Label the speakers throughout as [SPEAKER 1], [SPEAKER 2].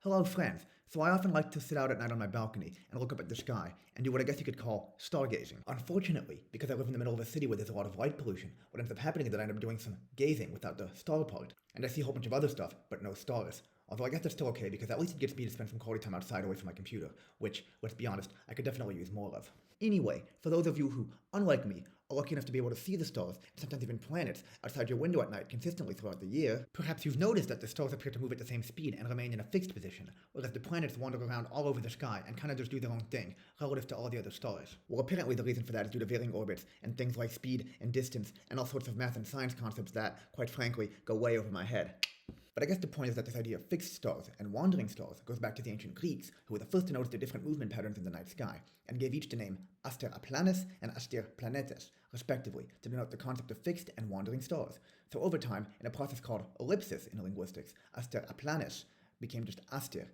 [SPEAKER 1] Hello, friends. So I often like to sit out at night on my balcony and look up at the sky and do what I guess you could call stargazing. Unfortunately, because I live in the middle of a city where there's a lot of light pollution, what ends up happening is that I end up doing some gazing without the star part. And I see a whole bunch of other stuff, but no stars. Although I guess that's still okay because at least it gets me to spend some quality time outside away from my computer, which, let's be honest, I could definitely use more of. Anyway, for those of you who, unlike me, are lucky enough to be able to see the stars, and sometimes even planets, outside your window at night consistently throughout the year, perhaps you've noticed that the stars appear to move at the same speed and remain in a fixed position, whereas the planets wander around all over the sky and kind of just do their own thing, relative to all the other stars. Well, apparently the reason for that is due to varying orbits, and things like speed and distance, and all sorts of math and science concepts that, quite frankly, go way over my head. But I guess the point is that this idea of fixed stars and wandering stars goes back to the ancient Greeks, who were the first to notice the different movement patterns in the night sky, and gave each the name aster planes and aster planetes, respectively, to denote the concept of fixed and wandering stars. So over time, in a process called ellipsis in linguistics, aster planes became just aster,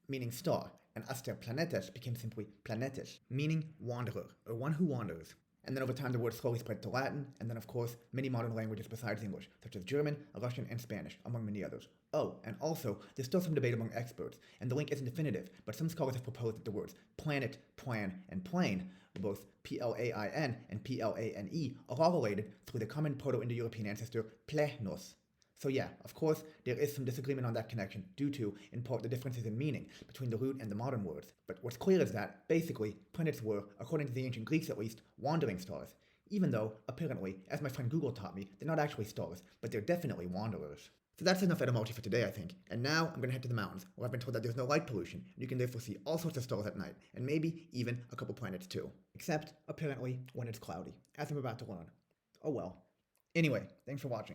[SPEAKER 1] meaning star, and aster planetes became simply planetes, meaning wanderer, or one who wanders. And then over time, the word slowly spread to Latin, and then, of course, many modern languages besides English, such as German, Russian, and Spanish, among many others. Oh, and also, there's still some debate among experts, and the link isn't definitive, but some scholars have proposed that the words planet, plan, and plane, both P-L-A-I-N and P-L-A-N-E, are all related through the common Proto-Indo-European ancestor plenos. So yeah, of course, there is some disagreement on that connection due to, in part, the differences in meaning between the root and the modern words. But what's clear is that, basically, planets were, according to the ancient Greeks at least, wandering stars. Even though, apparently, as my friend Google taught me, they're not actually stars, but they're definitely wanderers. So that's enough etymology for today, I think. And now I'm gonna head to the mountains, where I've been told that there's no light pollution, and you can therefore see all sorts of stars at night, and maybe even a couple planets too. Except, apparently, when it's cloudy, as I'm about to learn. Oh well. Anyway, thanks for watching.